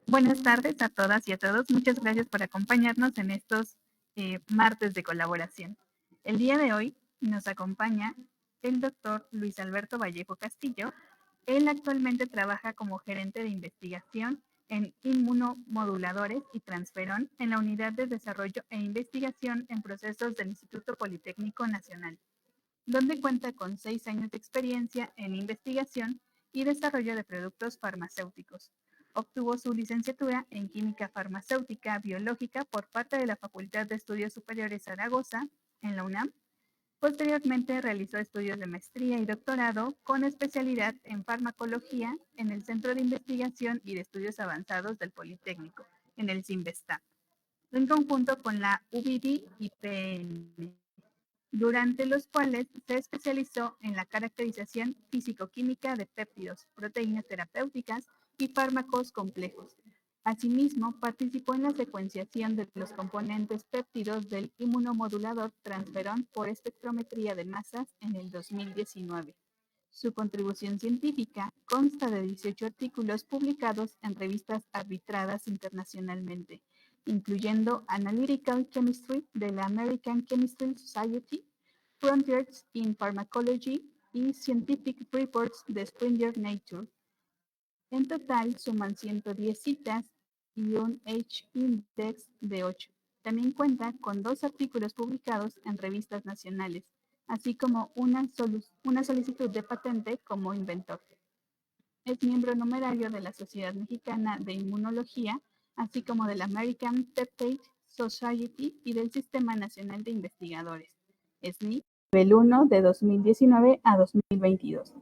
Buenas tardes a todas y a todos. Muchas gracias por acompañarnos en estos martes de colaboración. El día de hoy nos acompaña el doctor Luis Alberto Vallejo Castillo. Él actualmente trabaja como gerente de investigación en inmunomoduladores y transferón en la Unidad de Desarrollo e Investigación en Procesos del Instituto Politécnico Nacional, donde cuenta con 6 años de experiencia en investigación y desarrollo de productos farmacéuticos. Obtuvo su licenciatura en Química Farmacéutica Biológica por parte de la Facultad de Estudios Superiores Zaragoza, en la UNAM. Posteriormente realizó estudios de maestría y doctorado con especialidad en farmacología en el Centro de Investigación y de Estudios Avanzados del Politécnico, en el CIMBESTAP, en conjunto con la UBD y PN, durante los cuales se especializó en la caracterización físico-química de péptidos, proteínas terapéuticas y fármacos complejos. Asimismo, participó en la secuenciación de los componentes péptidos del inmunomodulador transferón por espectrometría de masas en el 2019. Su contribución científica consta de 18 artículos publicados en revistas arbitradas internacionalmente, incluyendo Analytical Chemistry de la American Chemistry Society, Frontiers in Pharmacology y Scientific Reports de Springer Nature. En total suman 110 citas y un H-Index de 8. También cuenta con 2 artículos publicados en revistas nacionales, así como una solicitud de patente como inventor. Es miembro numerario de la Sociedad Mexicana de Inmunología, así como de la American Peptide Society y del Sistema Nacional de Investigadores, SNI, nivel 1 de 2019 a 2022.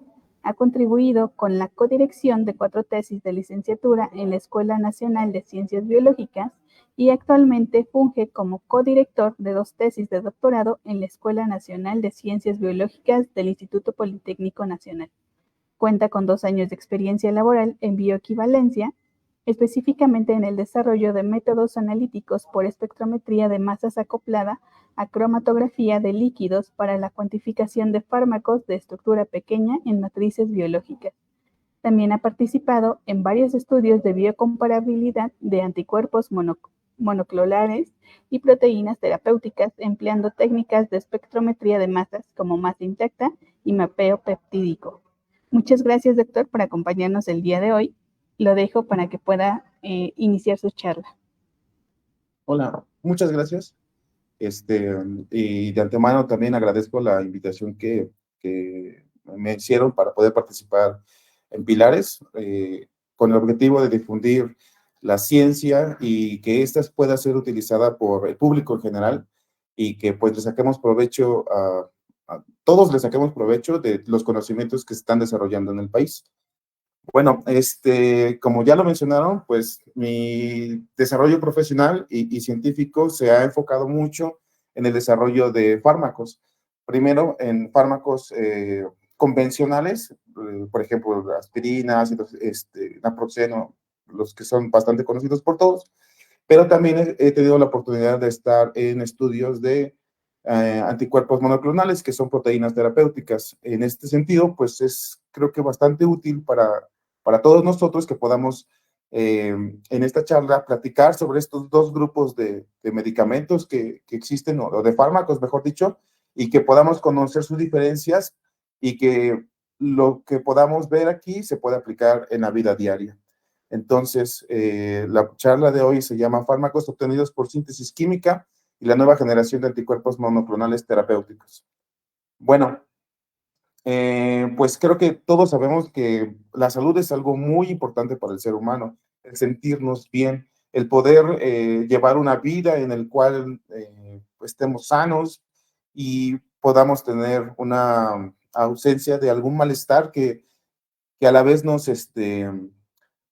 Ha contribuido con la codirección de 4 tesis de licenciatura en la Escuela Nacional de Ciencias Biológicas y actualmente funge como codirector de 2 tesis de doctorado en la Escuela Nacional de Ciencias Biológicas del Instituto Politécnico Nacional. Cuenta con 2 años de experiencia laboral en bioequivalencia, específicamente en el desarrollo de métodos analíticos por espectrometría de masas acoplada a cromatografía de líquidos para la cuantificación de fármacos de estructura pequeña en matrices biológicas. También ha participado en varios estudios de biocomparabilidad de anticuerpos monoclonales y proteínas terapéuticas empleando técnicas de espectrometría de masas como masa intacta y mapeo peptídico. Muchas gracias, doctor, por acompañarnos el día de hoy. Lo dejo para que pueda iniciar su charla. Hola, muchas gracias. Y de antemano también agradezco la invitación que me hicieron para poder participar en Pilares, con el objetivo de difundir la ciencia y que ésta pueda ser utilizada por el público en general y que pues le saquemos provecho todos le saquemos provecho de los conocimientos que se están desarrollando en el país. Bueno, como ya lo mencionaron, pues mi desarrollo profesional y científico se ha enfocado mucho en el desarrollo de fármacos. Primero, en fármacos convencionales, por ejemplo, aspirinas, naproxeno, los que son bastante conocidos por todos, pero también he tenido la oportunidad de estar en estudios de anticuerpos monoclonales, que son proteínas terapéuticas. En este sentido, pues creo que bastante útil para todos nosotros que podamos en esta charla platicar sobre estos dos grupos de medicamentos que existen, o de fármacos, mejor dicho, y que podamos conocer sus diferencias y que lo que podamos ver aquí se pueda aplicar en la vida diaria. Entonces, la charla de hoy se llama Fármacos obtenidos por síntesis química y la nueva generación de anticuerpos monoclonales terapéuticos. Bueno, pues creo que todos sabemos que la salud es algo muy importante para el ser humano, el sentirnos bien, el poder llevar una vida en el cual estemos sanos y podamos tener una ausencia de algún malestar que a la vez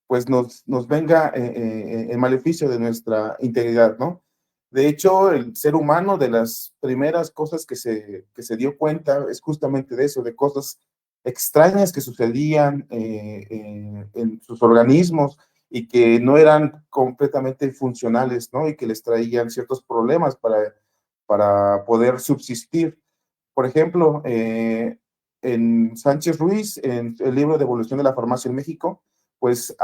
pues nos venga en maleficio de nuestra integridad, ¿no? De hecho, el ser humano, de las primeras cosas que se dio cuenta es justamente de eso, de cosas extrañas que sucedían en sus organismos y que no eran completamente funcionales, ¿no? Y que les traían ciertos problemas para poder subsistir. Por ejemplo, en Sánchez Ruiz, en el libro de Evolución de la Farmacia en México, pues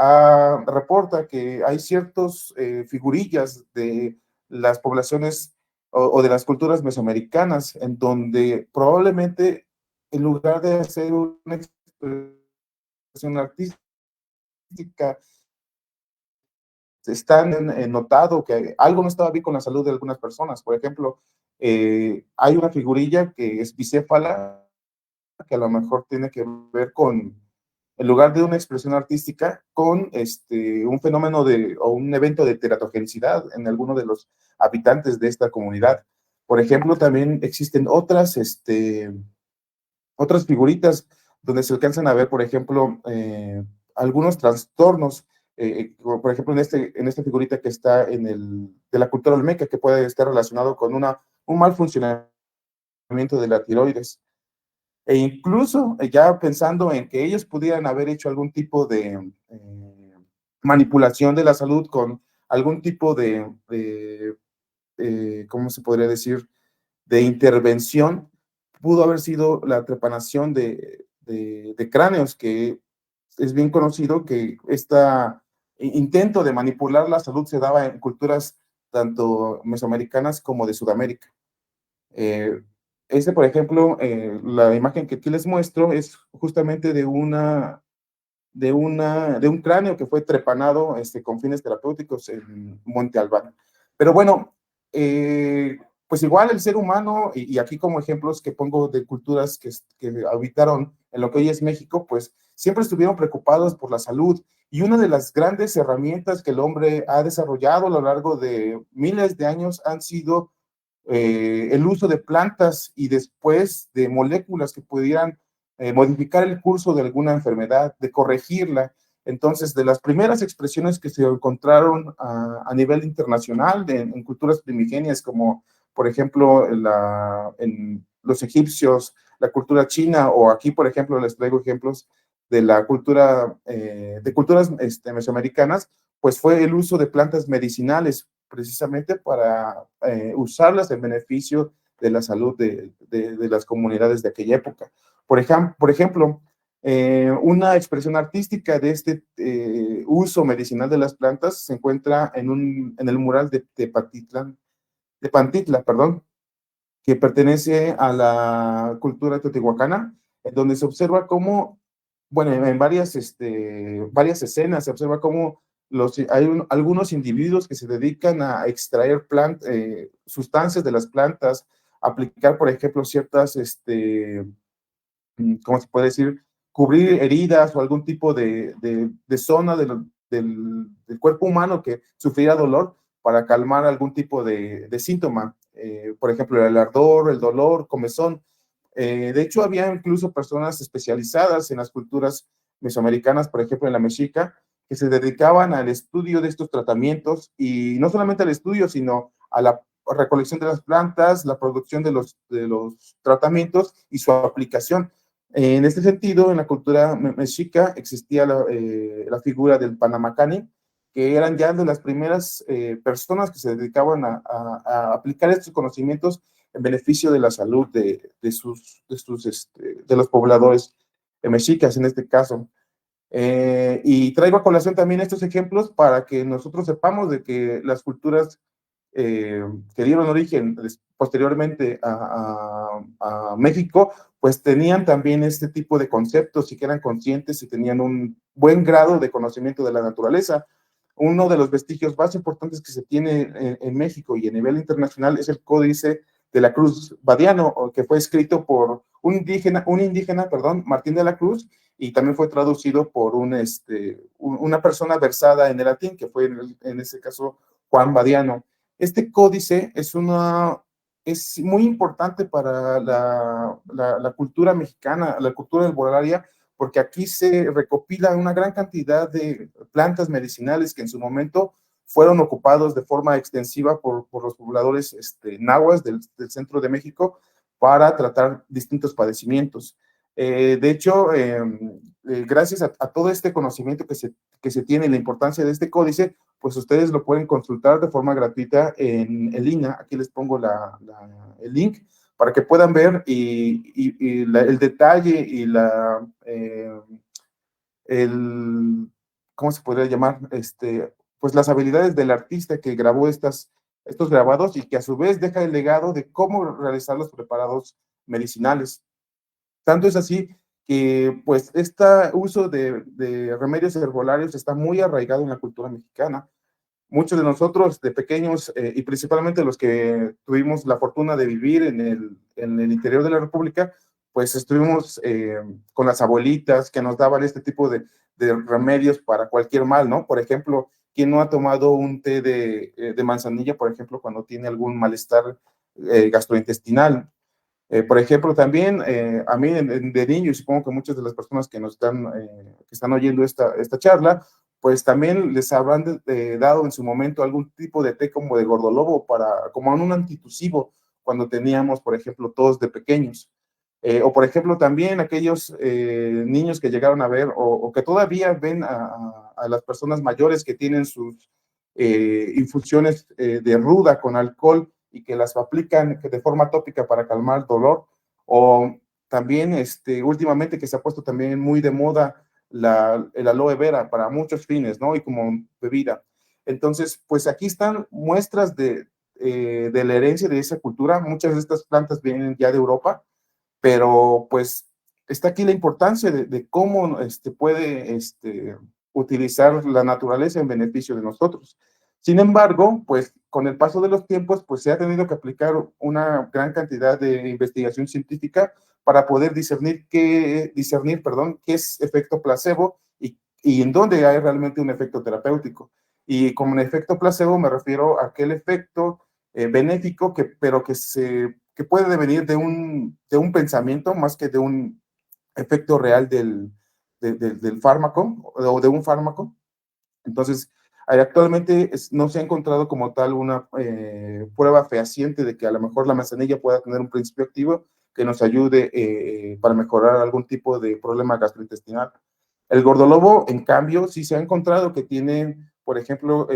reporta que hay ciertos figurillas de las poblaciones o de las culturas mesoamericanas en donde probablemente en lugar de hacer una expresión artística, están notado que algo no estaba bien con la salud de algunas personas. Por ejemplo, hay una figurilla que es bicéfala, que a lo mejor tiene que ver con, en lugar de una expresión artística, con un fenómeno o un evento de teratogenicidad en alguno de los habitantes de esta comunidad. Por ejemplo, también existen otras figuritas donde se alcanzan a ver, por ejemplo, algunos trastornos, por ejemplo, en esta figurita que está de la cultura olmeca, que puede estar relacionado con un mal funcionamiento de la tiroides. E incluso ya pensando en que ellos pudieran haber hecho algún tipo de manipulación de la salud con algún tipo ¿cómo se podría decir?, de intervención, pudo haber sido la trepanación de cráneos, que es bien conocido que este intento de manipular la salud se daba en culturas tanto mesoamericanas como de Sudamérica. Eh, por ejemplo, la imagen que aquí les muestro es justamente de un cráneo que fue trepanado con fines terapéuticos en Monte Albán. Pero bueno, pues igual el ser humano, y aquí como ejemplos que pongo de culturas que habitaron en lo que hoy es México, pues siempre estuvieron preocupados por la salud. Y una de las grandes herramientas que el hombre ha desarrollado a lo largo de miles de años han sido el uso de plantas y después de moléculas que pudieran modificar el curso de alguna enfermedad, de corregirla. Entonces, de las primeras expresiones que se encontraron a nivel internacional en culturas primigenias, como por ejemplo en los egipcios, la cultura china, o aquí, por ejemplo, les traigo ejemplos de la cultura, de culturas mesoamericanas, pues fue el uso de plantas medicinales, precisamente para usarlas en beneficio de la salud de las comunidades de aquella época. Por ejemplo, una expresión artística de este uso medicinal de las plantas se encuentra en el mural de Pantitla, perdón, que pertenece a la cultura teotihuacana, en donde se observa cómo, bueno, en varias escenas se observa cómo algunos individuos que se dedican a extraer sustancias de las plantas, aplicar, por ejemplo, ciertas, ¿cómo se puede decir? Cubrir heridas o algún tipo de zona del cuerpo humano que sufriera dolor para calmar algún tipo de síntoma. Por ejemplo, el ardor, el dolor, comezón. De hecho, había incluso personas especializadas en las culturas mesoamericanas, por ejemplo, en la mexica, que se dedicaban al estudio de estos tratamientos, y no solamente al estudio, sino a la recolección de las plantas, la producción de los tratamientos y su aplicación. En este sentido, en la cultura mexica existía la figura del Panamacani, que eran ya de las primeras personas que se dedicaban a aplicar estos conocimientos en beneficio de la salud de los pobladores mexicas en este caso. Y traigo a colación también estos ejemplos para que nosotros sepamos de que las culturas que dieron origen posteriormente a México, pues tenían también este tipo de conceptos y que eran conscientes y tenían un buen grado de conocimiento de la naturaleza. Uno de los vestigios más importantes que se tiene en México y a nivel internacional es el Códice de la Cruz Badiano, que fue escrito por un indígena, perdón, Martín de la Cruz, y también fue traducido por una persona versada en el latín, que fue en ese caso Juan Badiano. Este códice es muy importante para la cultura mexicana, la cultura herbolaria, porque aquí se recopila una gran cantidad de plantas medicinales que en su momento fueron ocupados de forma extensiva por los pobladores nahuas del centro de México para tratar distintos padecimientos. De hecho, gracias a todo este conocimiento que se tiene y la importancia de este códice, pues ustedes lo pueden consultar de forma gratuita en línea. Aquí les pongo el link para que puedan ver el detalle y el ¿cómo se podría llamar? Pues las habilidades del artista que grabó estos grabados y que a su vez deja el legado de cómo realizar los preparados medicinales. Tanto es así que pues este uso de remedios herbolarios está muy arraigado en la cultura mexicana. Muchos de nosotros de pequeños, y principalmente los que tuvimos la fortuna de vivir en el interior de la República, pues estuvimos con las abuelitas que nos daban este tipo de remedios para cualquier mal, ¿no? Por ejemplo, ¿quién no ha tomado un té de manzanilla, por ejemplo, cuando tiene algún malestar gastrointestinal? Por ejemplo, también a mí de niño, y supongo que muchas de las personas que nos que están oyendo esta charla, pues también les habrán dado en su momento algún tipo de té como de gordolobo, como un antitusivo, cuando teníamos, por ejemplo, tos de pequeños. O, por ejemplo, también aquellos niños que llegaron a ver o que todavía ven a las personas mayores que tienen sus infusiones de ruda con alcohol y que las aplican de forma tópica para calmar dolor, o también últimamente que se ha puesto también muy de moda el aloe vera para muchos fines, ¿no? Y como bebida. Entonces, pues aquí están muestras de la herencia de esa cultura. Muchas de estas plantas vienen ya de Europa, pero pues está aquí la importancia de cómo puede utilizar la naturaleza en beneficio de nosotros. Sin embargo, pues con el paso de los tiempos, pues se ha tenido que aplicar una gran cantidad de investigación científica para poder discernir, qué es efecto placebo y en dónde hay realmente un efecto terapéutico. Y como un efecto placebo me refiero a aquel efecto benéfico, pero que puede venir de un pensamiento más que de un efecto real del fármaco o de un fármaco. Entonces, actualmente no se ha encontrado como tal una prueba fehaciente de que a lo mejor la manzanilla pueda tener un principio activo que nos ayude para mejorar algún tipo de problema gastrointestinal. El gordolobo, en cambio, sí se ha encontrado que tiene, por ejemplo,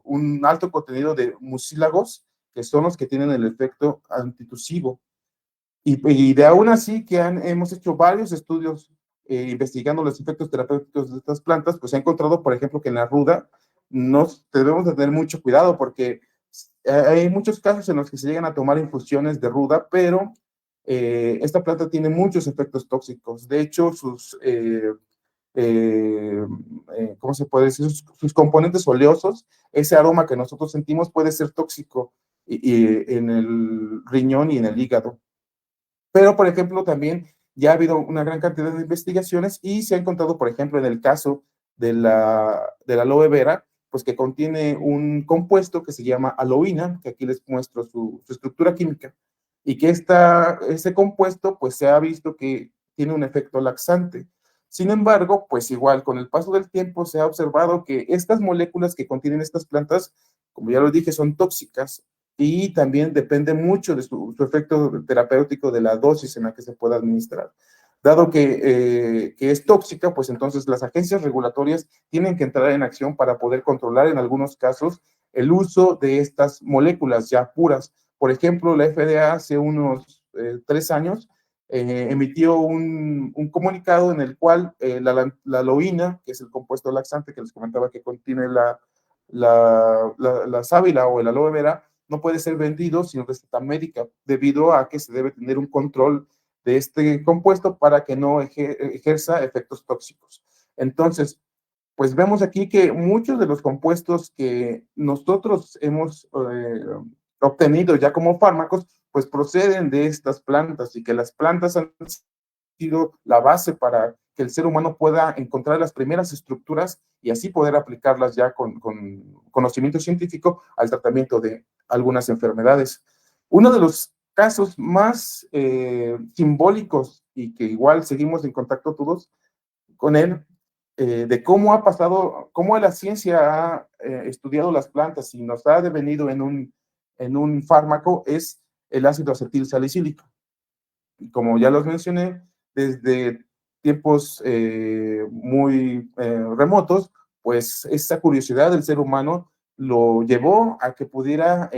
un alto contenido de mucílagos, que son los que tienen el efecto antitusivo. Y de aún así que hemos hecho varios estudios investigando los efectos terapéuticos de estas plantas, pues se ha encontrado, por ejemplo, que en la ruda debemos de tener mucho cuidado porque hay muchos casos en los que se llegan a tomar infusiones de ruda, pero esta planta tiene muchos efectos tóxicos. De hecho, ¿cómo se puede decir? Sus componentes oleosos, ese aroma que nosotros sentimos puede ser tóxico en el riñón y en el hígado. Pero, por ejemplo, también ya ha habido una gran cantidad de investigaciones y se ha encontrado, por ejemplo, en el caso de la aloe vera, pues que contiene un compuesto que se llama aloína, que aquí les muestro su estructura química, y que ese compuesto, pues se ha visto que tiene un efecto laxante. Sin embargo, pues igual, con el paso del tiempo se ha observado que estas moléculas que contienen estas plantas, como ya lo dije, son tóxicas y también depende mucho de su efecto terapéutico de la dosis en la que se pueda administrar. Dado que es tóxica, pues entonces las agencias regulatorias tienen que entrar en acción para poder controlar en algunos casos el uso de estas moléculas ya puras. Por ejemplo, la FDA hace unos 3 años emitió un comunicado en el cual la aloína, que es el compuesto laxante que les comentaba que contiene la sábila o el aloe vera, no puede ser vendido sin receta médica, debido a que se debe tener un control de este compuesto para que no ejerza efectos tóxicos. Entonces, pues vemos aquí que muchos de los compuestos que nosotros hemos obtenido ya como fármacos, pues proceden de estas plantas y que las plantas han sido la base para que el ser humano pueda encontrar las primeras estructuras y así poder aplicarlas ya con conocimiento científico al tratamiento de algunas enfermedades. Uno de los casos más simbólicos y que igual seguimos en contacto todos con él, de cómo ha pasado, cómo la ciencia ha estudiado las plantas y nos ha devenido en un fármaco, es el ácido acetil salicílico. Y como ya los mencioné, desde tiempos muy remotos, pues esa curiosidad del ser humano lo llevó a que pudiera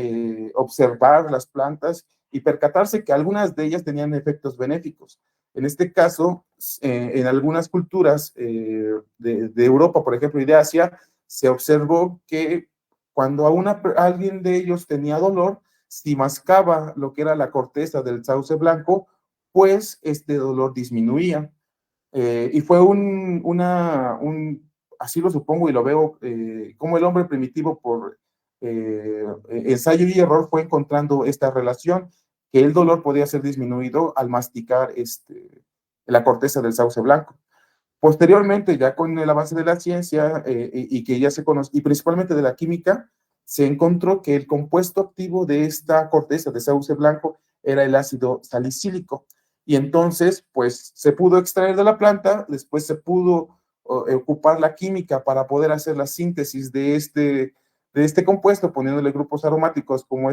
observar las plantas y percatarse que algunas de ellas tenían efectos benéficos. En este caso, en algunas culturas de Europa, por ejemplo, y de Asia, se observó que cuando alguien de ellos tenía dolor, si mascaba lo que era la corteza del sauce blanco, pues este dolor disminuía. Y fue así lo supongo y lo veo, como el hombre primitivo por ensayo y error fue encontrando esta relación, que el dolor podía ser disminuido al masticar la corteza del sauce blanco. Posteriormente, ya con el avance de la ciencia y que ya se conoce, y principalmente de la química, se encontró que el compuesto activo de esta corteza de sauce blanco era el ácido salicílico. Y entonces, pues se pudo extraer de la planta, después se pudo ocupar la química para poder hacer la síntesis de este compuesto, poniéndole grupos aromáticos como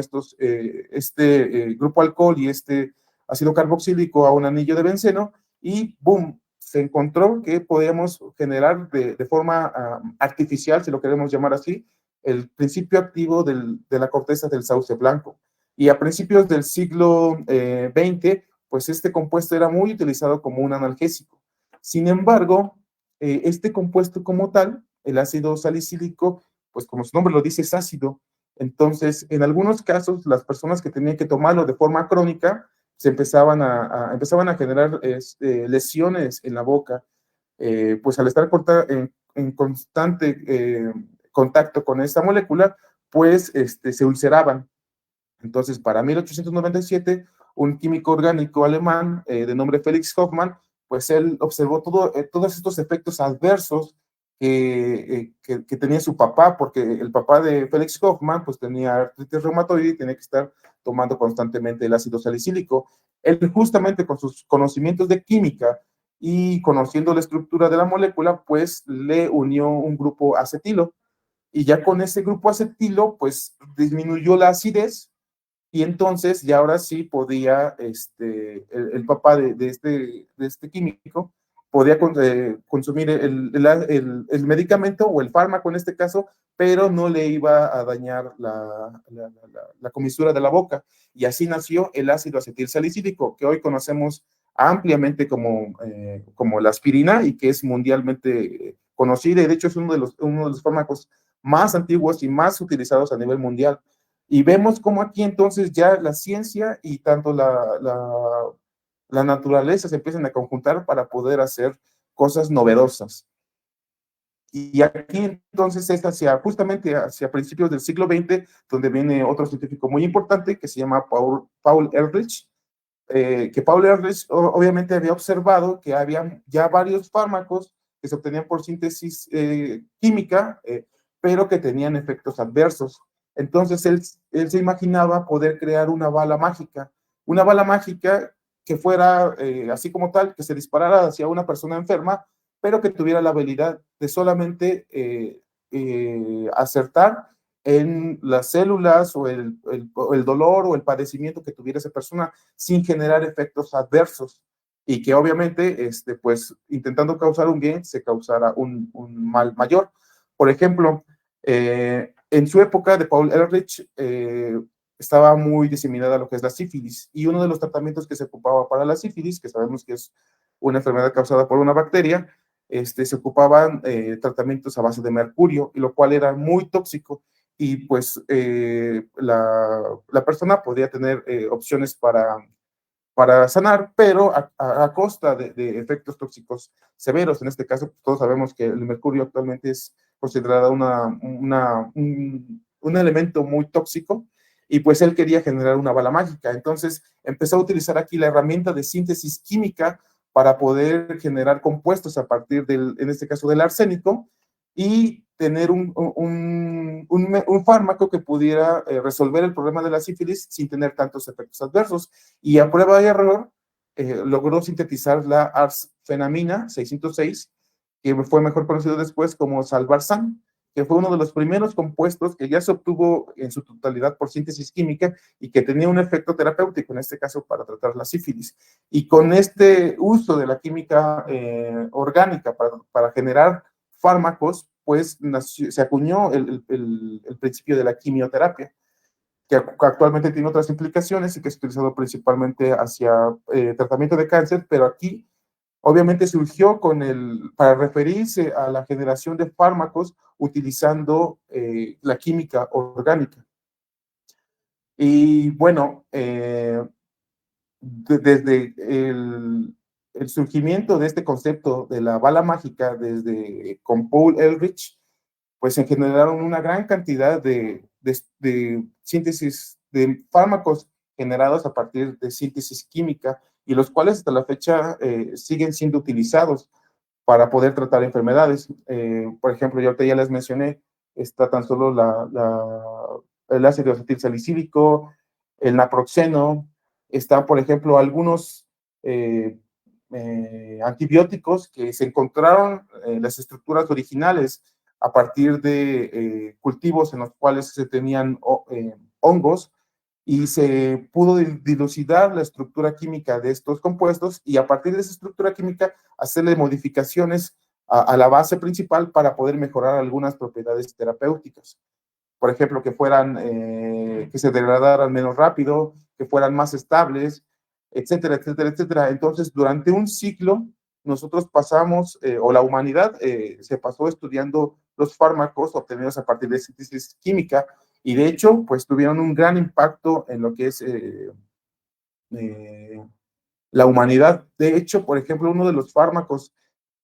grupo alcohol y este ácido carboxílico a un anillo de benceno, y boom, se encontró que podíamos generar de forma artificial, si lo queremos llamar así, el principio activo de la corteza del sauce blanco. Y a principios del siglo XX, pues este compuesto era muy utilizado como un analgésico. Sin embargo, este compuesto como tal, el ácido salicílico, pues como su nombre lo dice, es ácido. Entonces, en algunos casos, las personas que tenían que tomarlo de forma crónica, se empezaban a generar lesiones en la boca, pues al estar en constante contacto con esta molécula, pues se ulceraban. Entonces, para 1897, un químico orgánico alemán de nombre Felix Hoffmann, pues él observó todos estos efectos adversos que tenía su papá, porque el papá de Felix Hoffmann pues tenía artritis reumatoide y tenía que estar tomando constantemente el ácido salicílico. Él justamente con sus conocimientos de química y conociendo la estructura de la molécula, pues le unió un grupo acetilo. Y ya con ese grupo acetilo, pues disminuyó la acidez y entonces ya ahora sí podía, el papá de este químico, podía consumir el medicamento o el fármaco en este caso, pero no le iba a dañar la comisura de la boca. Y así nació el ácido acetilsalicílico, que hoy conocemos ampliamente como la aspirina y que es mundialmente conocida. Y de hecho es uno de los fármacos más antiguos y más utilizados a nivel mundial. Y vemos cómo aquí entonces ya la ciencia y tanto la naturaleza se empiezan a conjuntar para poder hacer cosas novedosas. Y aquí entonces es justamente hacia principios del siglo XX, donde viene otro científico muy importante que se llama Paul Ehrlich, que Paul Ehrlich obviamente había observado que había ya varios fármacos que se obtenían por síntesis química, pero que tenían efectos adversos. Entonces él se imaginaba poder crear una bala mágica que fuera así como tal, que se disparara hacia una persona enferma, pero que tuviera la habilidad de solamente acertar en las células o el dolor o el padecimiento que tuviera esa persona sin generar efectos adversos y que obviamente, pues intentando causar un bien, se causara un mal mayor. Por ejemplo, en su época de Paul Ehrlich, estaba muy diseminada lo que es la sífilis y uno de los tratamientos que se ocupaba para la sífilis, que sabemos que es una enfermedad causada por una bacteria, se ocupaban tratamientos a base de mercurio, y lo cual era muy tóxico y pues la persona podía tener opciones para sanar, pero a costa de efectos tóxicos severos. En este caso, pues, todos sabemos que el mercurio actualmente es considerado un elemento muy tóxico, y pues él quería generar una bala mágica. Entonces empezó a utilizar aquí la herramienta de síntesis química para poder generar compuestos a partir en este caso, del arsénico, y tener un fármaco que pudiera resolver el problema de la sífilis sin tener tantos efectos adversos. Y a prueba y error, logró sintetizar la arsfenamina 606, que fue mejor conocido después como Salvarsan, que fue uno de los primeros compuestos que ya se obtuvo en su totalidad por síntesis química y que tenía un efecto terapéutico, en este caso para tratar la sífilis. Y con este uso de la química orgánica para generar fármacos, pues se acuñó el principio de la quimioterapia. que actualmente tiene otras implicaciones y que es utilizado principalmente hacia tratamiento de cáncer, pero aquí obviamente surgió para referirse a la generación de fármacos utilizando la química orgánica. Y bueno, desde el surgimiento de este concepto de la bala mágica, desde con Paul Ehrlich, pues se generaron una gran cantidad de síntesis de fármacos generados a partir de síntesis química y los cuales hasta la fecha siguen siendo utilizados para poder tratar enfermedades. Por ejemplo, yo ahorita ya les mencioné, está tan solo el ácido acetilsalicílico, el naproxeno, está, por ejemplo, algunos antibióticos que se encontraron en las estructuras originales a partir de cultivos en los cuales se tenían hongos y se pudo dilucidar la estructura química de estos compuestos y a partir de esa estructura química hacerle modificaciones a la base principal para poder mejorar algunas propiedades terapéuticas. Por ejemplo, que se degradaran menos rápido, que fueran más estables, etcétera, etcétera, etcétera. Entonces, durante un ciclo, nosotros pasamos, o la humanidad se pasó estudiando los fármacos obtenidos a partir de síntesis química, y de hecho, pues tuvieron un gran impacto en lo que es la humanidad. De hecho, por ejemplo, uno de los fármacos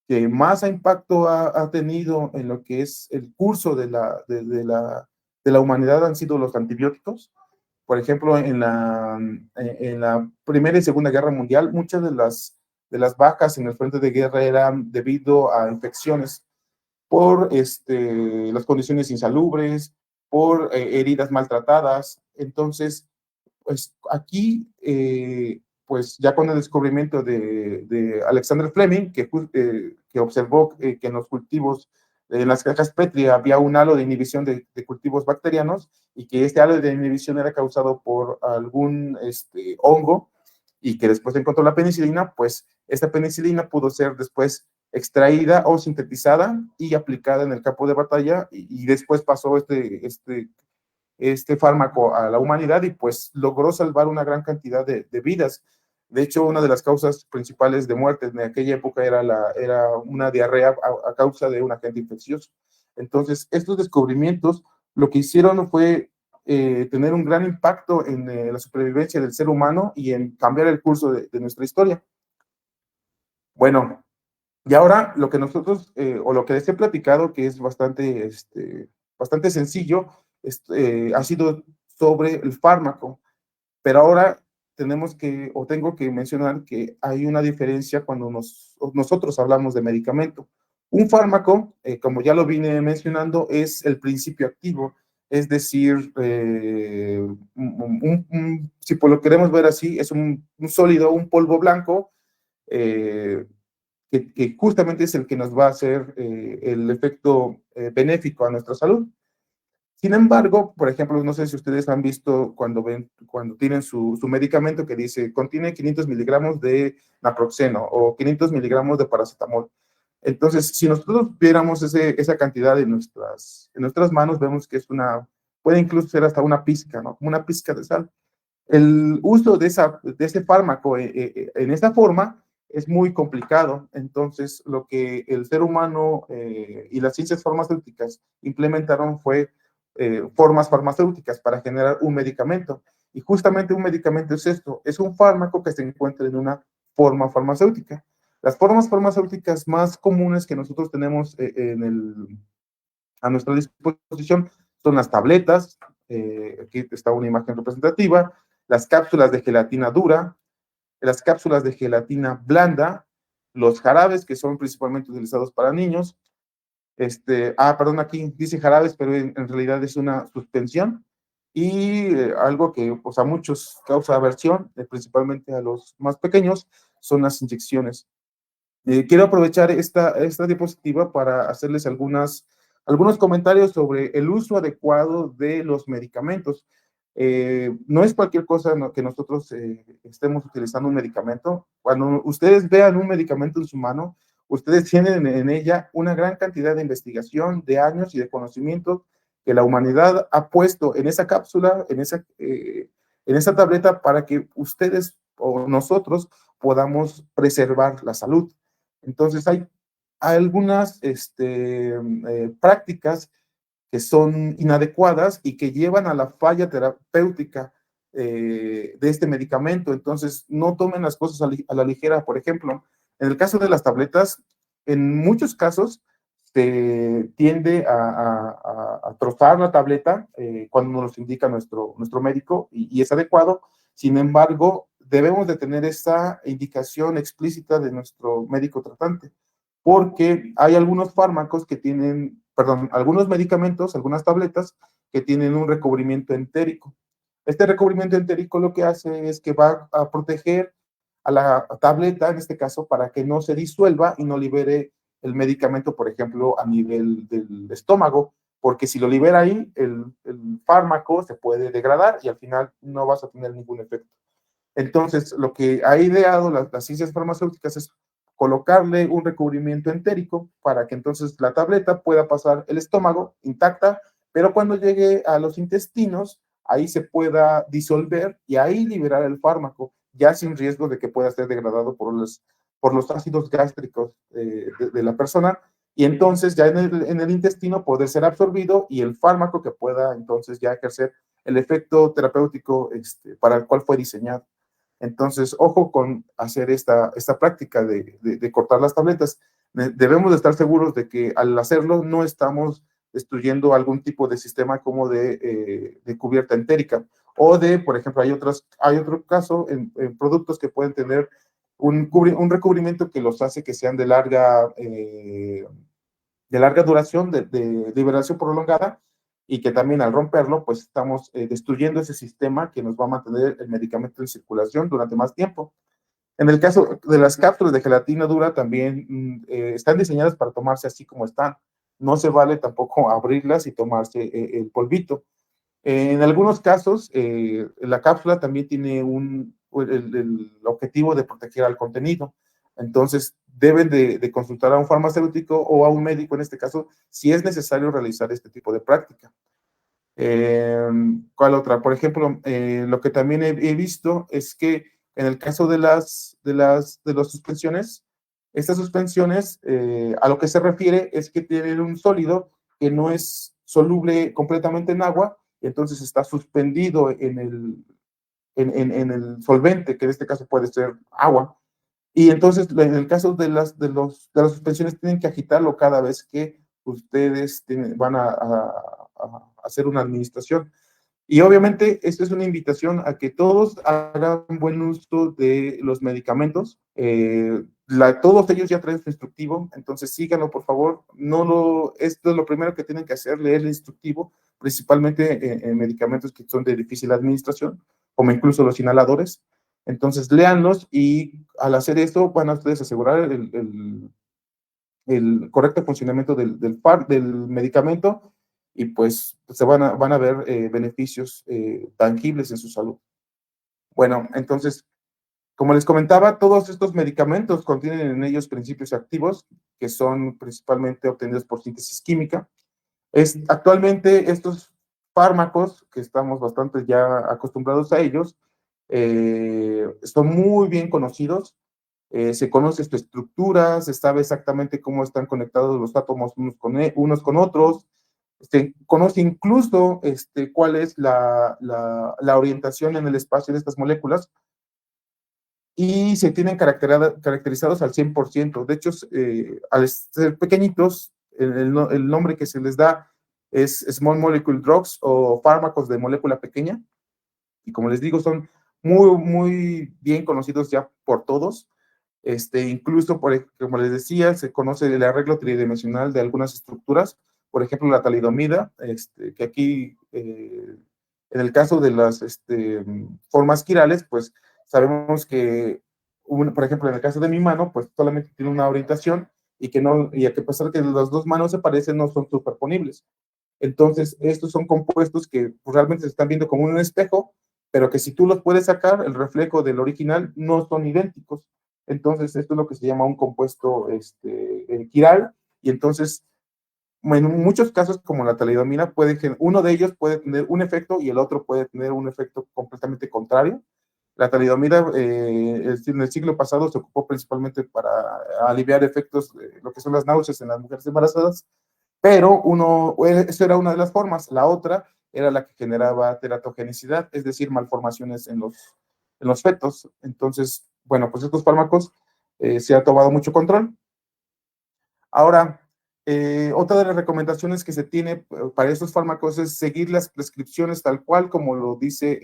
que más impacto ha tenido en lo que es el curso de la humanidad han sido los antibióticos. Por ejemplo, en la Primera y Segunda Guerra Mundial, muchas de las bajas en el frente de guerra eran debido a infecciones por las condiciones insalubres, por heridas maltratadas. Entonces, pues aquí, pues ya con el descubrimiento de Alexander Fleming, que observó que en los cultivos, en las cajas Petri, había un halo de inhibición de cultivos bacterianos y que este halo de inhibición era causado por algún hongo y que después encontró la penicilina, pues esta penicilina pudo ser después extraída o sintetizada y aplicada en el campo de batalla y después pasó este fármaco a la humanidad y pues logró salvar una gran cantidad de vidas. De hecho, una de las causas principales de muerte en aquella época era una diarrea a causa de un agente infeccioso. Entonces, estos descubrimientos lo que hicieron fue tener un gran impacto en la supervivencia del ser humano y en cambiar el curso de nuestra historia. Bueno, y ahora lo que nosotros, o lo que les he platicado, que es bastante sencillo, ha sido sobre el fármaco, pero ahora tengo que mencionar que hay una diferencia cuando nosotros hablamos de medicamento. Un fármaco, como ya lo vine mencionando, es el principio activo, es decir, si lo queremos ver así, es un sólido, un polvo blanco, eh, que justamente es el que nos va a hacer el efecto benéfico a nuestra salud. Sin embargo, por ejemplo, no sé si ustedes han visto cuando tienen su medicamento que dice contiene 500 miligramos de naproxeno o 500 miligramos de paracetamol. Entonces, si nosotros viéramos esa cantidad en nuestras manos, vemos que puede incluso ser hasta una pizca, ¿no? Como una pizca de sal. El uso de ese fármaco en esta forma es muy complicado. Entonces, lo que el ser humano y las ciencias farmacéuticas implementaron fue formas farmacéuticas para generar un medicamento. Y justamente un medicamento es esto, es un fármaco que se encuentra en una forma farmacéutica. Las formas farmacéuticas más comunes que nosotros tenemos a nuestra disposición son las tabletas, aquí está una imagen representativa, las cápsulas de gelatina dura, las cápsulas de gelatina blanda, los jarabes que son principalmente utilizados para niños. Perdón, aquí dice jarabes, pero en realidad es una suspensión. Y algo que pues, a muchos causa aversión, principalmente a los más pequeños, son las inyecciones. Quiero aprovechar esta diapositiva para hacerles algunos comentarios sobre el uso adecuado de los medicamentos. No es cualquier cosa que nosotros estemos utilizando un medicamento. Cuando ustedes vean un medicamento en su mano, ustedes tienen en ella una gran cantidad de investigación, de años y de conocimiento que la humanidad ha puesto en esa cápsula, en esa tableta, para que ustedes o nosotros podamos preservar la salud. Entonces hay algunas prácticas que son inadecuadas y que llevan a la falla terapéutica de este medicamento. Entonces, no tomen las cosas a la ligera. Por ejemplo, en el caso de las tabletas, en muchos casos se tiende a trozar la tableta cuando nos los indica nuestro médico y es adecuado. Sin embargo, debemos de tener esa indicación explícita de nuestro médico tratante, porque hay algunos fármacos que tienen, perdón, algunos medicamentos, algunas tabletas que tienen un recubrimiento entérico. Este recubrimiento entérico lo que hace es que va a proteger a la tableta, en este caso, para que no se disuelva y no libere el medicamento, por ejemplo, a nivel del estómago, porque si lo libera ahí, el fármaco se puede degradar y al final no vas a tener ningún efecto. Entonces, lo que ha ideado las ciencias farmacéuticas es colocarle un recubrimiento entérico para que entonces la tableta pueda pasar el estómago intacta, pero cuando llegue a los intestinos, ahí se pueda disolver y ahí liberar el fármaco, ya sin riesgo de que pueda ser degradado por los ácidos gástricos de la persona, y entonces ya en el intestino poder ser absorbido y el fármaco que pueda entonces ya ejercer el efecto terapéutico para el cual fue diseñado. Entonces, ojo con hacer esta práctica de cortar las tabletas. Debemos de estar seguros de que al hacerlo no estamos destruyendo algún tipo de sistema como de cubierta entérica. O por ejemplo, hay otro caso en productos que pueden tener un recubrimiento que los hace que sean de larga duración, de liberación prolongada, y que también al romperlo, pues estamos destruyendo ese sistema que nos va a mantener el medicamento en circulación durante más tiempo. En el caso de las cápsulas de gelatina dura, también están diseñadas para tomarse así como están. No se vale tampoco abrirlas y tomarse el polvito. En algunos casos, la cápsula también tiene el objetivo de proteger al contenido. Entonces, deben de consultar a un farmacéutico o a un médico, en este caso, si es necesario realizar este tipo de práctica. ¿Cuál otra? Por ejemplo, lo que también he visto es que en el caso de las suspensiones, estas suspensiones a lo que se refiere es que tienen un sólido que no es soluble completamente en agua, y entonces está suspendido en el solvente, que en este caso puede ser agua. Y entonces, en el caso de las suspensiones, tienen que agitarlo cada vez que ustedes van a hacer una administración. Y obviamente, esto es una invitación a que todos hagan buen uso de los medicamentos. Todos ellos ya traen su instructivo, entonces síganlo, por favor. Esto es lo primero que tienen que hacer, leer el instructivo, principalmente en medicamentos que son de difícil administración, como incluso los inhaladores. Entonces, léanlos y al hacer esto van a ustedes asegurar el correcto funcionamiento del medicamento, y pues se van a ver beneficios tangibles en su salud. Bueno, entonces, como les comentaba, todos estos medicamentos contienen en ellos principios activos que son principalmente obtenidos por síntesis química. Actualmente estos fármacos, que estamos bastante ya acostumbrados a ellos, son muy bien conocidos. Se conoce su estructura, se sabe exactamente cómo están conectados los átomos unos con otros, se conoce incluso cuál es la orientación en el espacio de estas moléculas, y se tienen caracterizados al 100%. De hecho, al ser pequeñitos, el nombre que se les da es Small Molecule Drugs o fármacos de molécula pequeña, y como les digo, son muy, muy bien conocidos ya por todos. Incluso, como les decía, se conoce el arreglo tridimensional de algunas estructuras, por ejemplo, la talidomida, que aquí, en el caso de las formas quirales, pues sabemos que, por ejemplo, en el caso de mi mano, pues solamente tiene una orientación, y a pesar que las dos manos se parecen, no son superponibles. Entonces, estos son compuestos que realmente se están viendo como un espejo, pero que si tú los puedes sacar, el reflejo del original, no son idénticos. Entonces, esto es lo que se llama un compuesto quiral, y entonces en muchos casos, como la talidomida, uno de ellos puede tener un efecto y el otro puede tener un efecto completamente contrario. La talidomida en el siglo pasado se ocupó principalmente para aliviar efectos de lo que son las náuseas en las mujeres embarazadas, pero eso era una de las formas. La otra era la que generaba teratogenicidad, es decir, malformaciones en los fetos. Entonces, bueno, pues estos fármacos se ha tomado mucho control. Ahora, otra de las recomendaciones que se tiene para estos fármacos es seguir las prescripciones tal cual como lo dice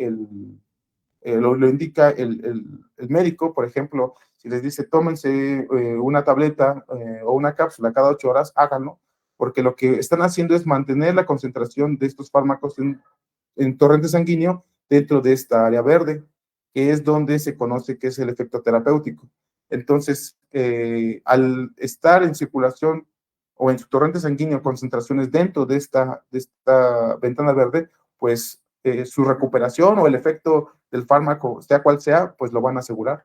lo indica el médico. Por ejemplo, si les dice tómense una tableta o una cápsula cada 8 horas, háganlo, porque lo que están haciendo es mantener la concentración de estos fármacos en torrente sanguíneo dentro de esta área verde, que es donde se conoce que es el efecto terapéutico. Entonces, al estar en circulación o en su torrente sanguíneo concentraciones dentro de esta ventana verde, pues su recuperación o el efecto del fármaco, sea cual sea, pues lo van a asegurar.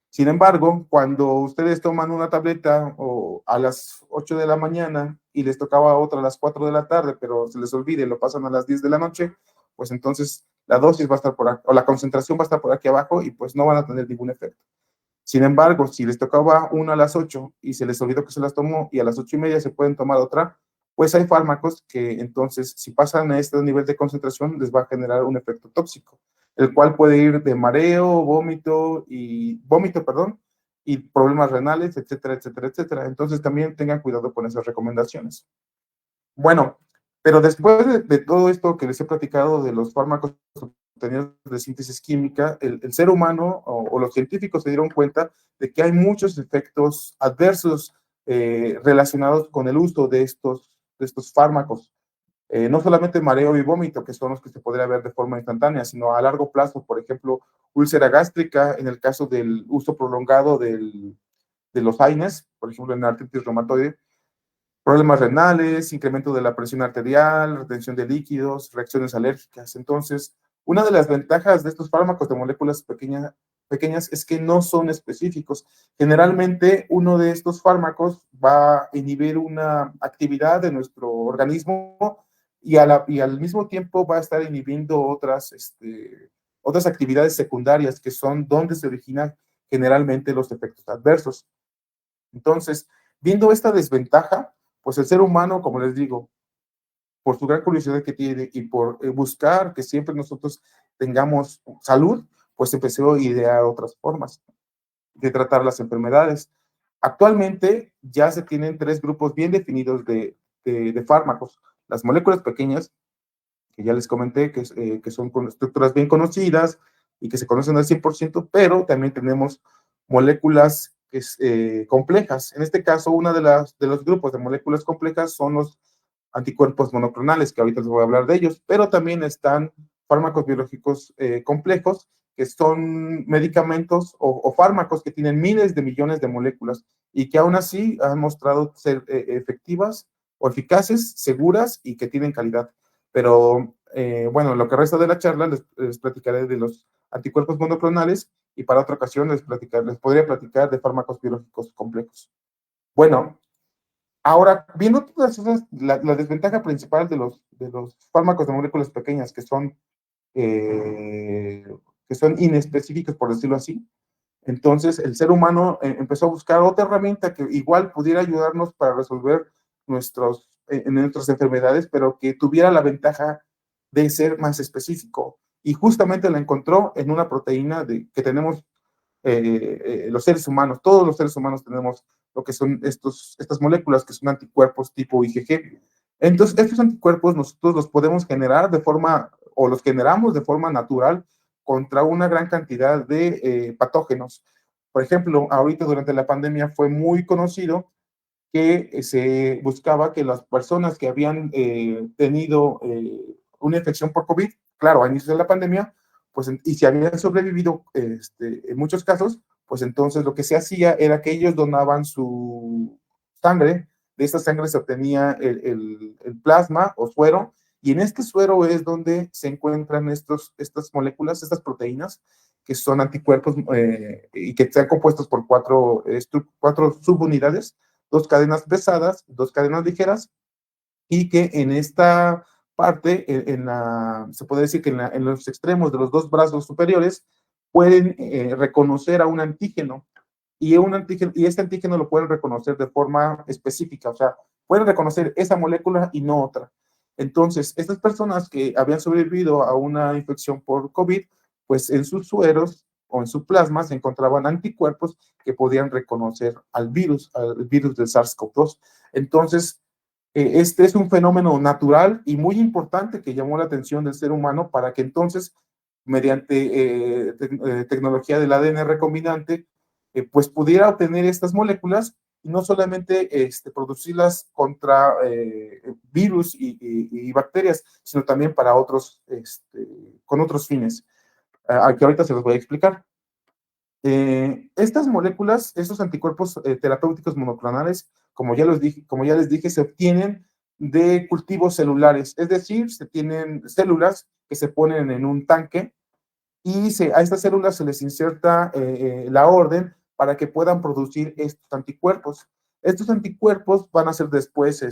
Sin embargo, cuando ustedes toman una tableta o a las 8 de la mañana y les tocaba otra a las 4 de la tarde, pero se les olvide y lo pasan a las 10 de la noche, pues entonces la dosis va a estar por aquí, o la concentración va a estar por aquí abajo y pues no van a tener ningún efecto. Sin embargo, si les tocaba una a las 8 y se les olvidó que se las tomó y a las 8:30 se pueden tomar otra, pues hay fármacos que entonces, si pasan a este nivel de concentración, les va a generar un efecto tóxico, el cual puede ir de mareo, vómito, perdón, y problemas renales, etcétera, etcétera, etcétera. Entonces también tengan cuidado con esas recomendaciones. Bueno, pero después de todo esto que les he platicado de los fármacos obtenidos de síntesis química, el ser humano o los científicos se dieron cuenta de que hay muchos efectos adversos relacionados con el uso de estos fármacos. No solamente mareo y vómito, que son los que se podría ver de forma instantánea, sino a largo plazo, por ejemplo, úlcera gástrica, en el caso del uso prolongado de los AINES, por ejemplo, en la artritis reumatoide, problemas renales, incremento de la presión arterial, retención de líquidos, reacciones alérgicas. Entonces, una de las ventajas de estos fármacos de moléculas pequeñas es que no son específicos. Generalmente, uno de estos fármacos va a inhibir una actividad de nuestro organismo y al mismo tiempo va a estar inhibiendo otras actividades secundarias que son donde se originan generalmente los efectos adversos. Entonces, viendo esta desventaja, pues el ser humano, como les digo, por su gran curiosidad que tiene y por buscar que siempre nosotros tengamos salud, pues empezó a idear otras formas de tratar las enfermedades. Actualmente ya se tienen 3 grupos bien definidos de fármacos. Las moléculas pequeñas, que ya les comenté, que son con estructuras bien conocidas y que se conocen al 100%, pero también tenemos moléculas complejas. En este caso, uno de los grupos de moléculas complejas son los anticuerpos monoclonales, que ahorita les voy a hablar de ellos, pero también están fármacos biológicos complejos, que son medicamentos o fármacos que tienen miles de millones de moléculas y que aún así han mostrado ser efectivas o eficaces, seguras y que tienen calidad. Pero bueno, lo que resta de la charla les platicaré de los anticuerpos monoclonales y para otra ocasión les podría platicar de fármacos biológicos complejos. Bueno, ahora, viendo todas esas, la desventaja principal de los fármacos de moléculas pequeñas eh, que son inespecíficos, por decirlo así, entonces el ser humano empezó a buscar otra herramienta que igual pudiera ayudarnos para resolver nuestras enfermedades, pero que tuviera la ventaja de ser más específico. Y justamente la encontró en una proteína que tenemos los seres humanos. Todos los seres humanos tenemos lo que son estas moléculas que son anticuerpos tipo IgG. Entonces, estos anticuerpos nosotros los podemos generar o los generamos de forma natural contra una gran cantidad de patógenos. Por ejemplo, ahorita durante la pandemia fue muy conocido que se buscaba que las personas que habían tenido una infección por COVID, claro, a inicios de la pandemia, pues, y si habían sobrevivido en muchos casos, pues entonces lo que se hacía era que ellos donaban su sangre, de esa sangre se obtenía el plasma o suero, y en este suero es donde se encuentran estas moléculas, estas proteínas, que son anticuerpos y que están compuestos por cuatro subunidades, 2 cadenas pesadas, 2 cadenas ligeras y que en esta parte, se puede decir que en los extremos de los dos brazos superiores, pueden reconocer a un antígeno y este antígeno lo pueden reconocer de forma específica, o sea, pueden reconocer esa molécula y no otra. Entonces, estas personas que habían sobrevivido a una infección por COVID, pues en sus sueros o en su plasma se encontraban anticuerpos que podían reconocer al virus del SARS-CoV-2. Entonces, este es un fenómeno natural y muy importante que llamó la atención del ser humano para que entonces, mediante tecnología del ADN recombinante, pues pudiera obtener estas moléculas y no solamente producirlas contra virus y bacterias, sino también para otros, con otros fines, que ahorita se los voy a explicar. Estas moléculas, estos anticuerpos terapéuticos monoclonales, como ya les dije, se obtienen de cultivos celulares, es decir, se tienen células que se ponen en un tanque y a estas células se les inserta la orden para que puedan producir estos anticuerpos. Estos anticuerpos van a ser después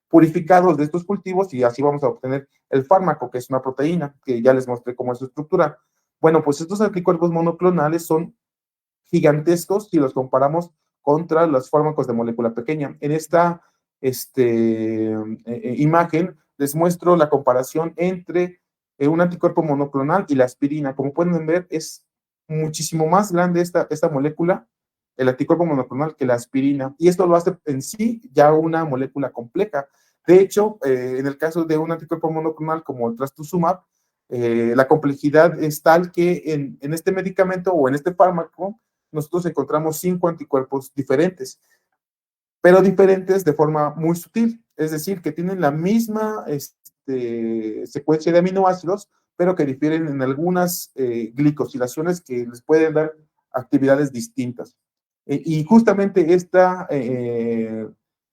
purificados de estos cultivos y así vamos a obtener el fármaco, que es una proteína, que ya les mostré cómo es su estructura. Bueno, pues estos anticuerpos monoclonales son gigantescos si los comparamos contra los fármacos de molécula pequeña. En esta imagen les muestro la comparación entre un anticuerpo monoclonal y la aspirina. Como pueden ver, es muchísimo más grande esta molécula, el anticuerpo monoclonal, que la aspirina. Y esto lo hace en sí ya una molécula compleja. De hecho, en el caso de un anticuerpo monoclonal como el trastuzumab, la complejidad es tal que en este medicamento o en este fármaco nosotros encontramos 5 anticuerpos diferentes, pero diferentes de forma muy sutil, es decir, que tienen la misma secuencia de aminoácidos, pero que difieren en algunas glicosilaciones que les pueden dar actividades distintas. Y justamente esta